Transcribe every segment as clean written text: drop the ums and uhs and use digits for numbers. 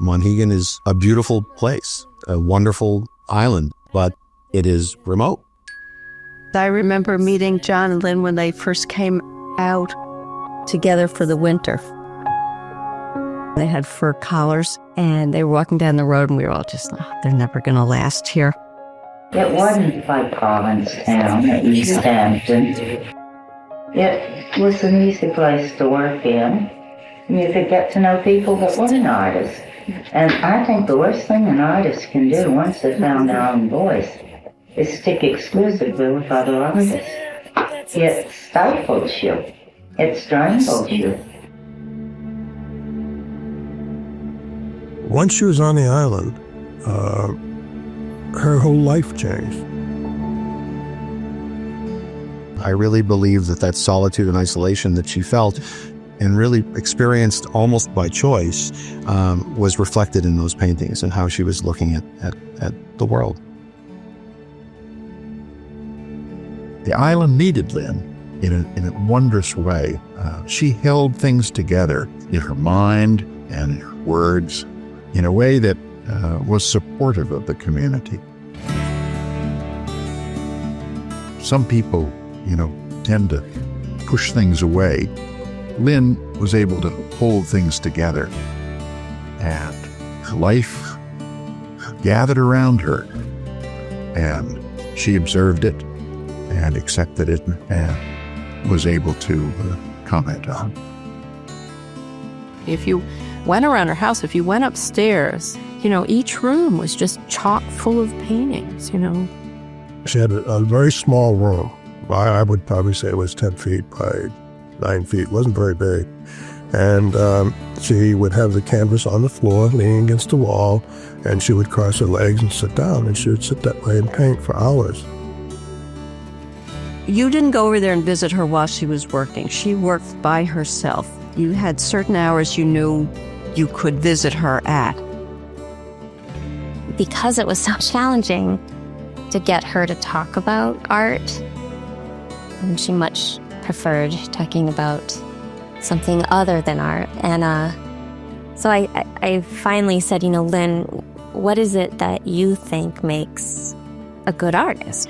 Monhegan is a beautiful place, a wonderful island, but it is remote. I remember meeting John and Lynne when they first came out together for the winter. They had fur collars, and they were walking down the road, and we were all just, oh, they're never going to last here. It wasn't like Provincetown at East Hampton. It was an easy place to work in. You could get to know people that weren't artists. And I think the worst thing an artist can do once they've found their own voice is stick exclusively with other artists. It stifles you. It strangles you. Once she was on the island, her whole life changed. I really believe that solitude and isolation that she felt and really experienced almost by choice was reflected in those paintings and how she was looking at the world. The island needed Lynne in a wondrous way. She held things together in her mind and in her words in a way that was supportive of the community. Some people, tend to push things away. Lynne was able to hold things together, and life gathered around her, and she observed it and accepted it and was able to comment on. If you went around her house, if you went upstairs, each room was just chock full of paintings, She had a very small room. I would probably say it was 10 feet by 9 feet. It wasn't very big. And she would have the canvas on the floor, leaning against the wall, and she would cross her legs and sit down, and she would sit that way and paint for hours. You didn't go over there and visit her while she was working. She worked by herself. You had certain hours you knew you could visit her at. Because it was so challenging to get her to talk about art, and she much preferred talking about something other than art. And so I finally said, Lynne, what is it that you think makes a good artist?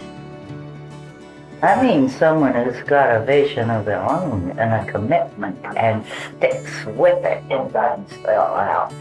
I mean, someone who's got a vision of their own and a commitment and sticks with it and doesn't spell out.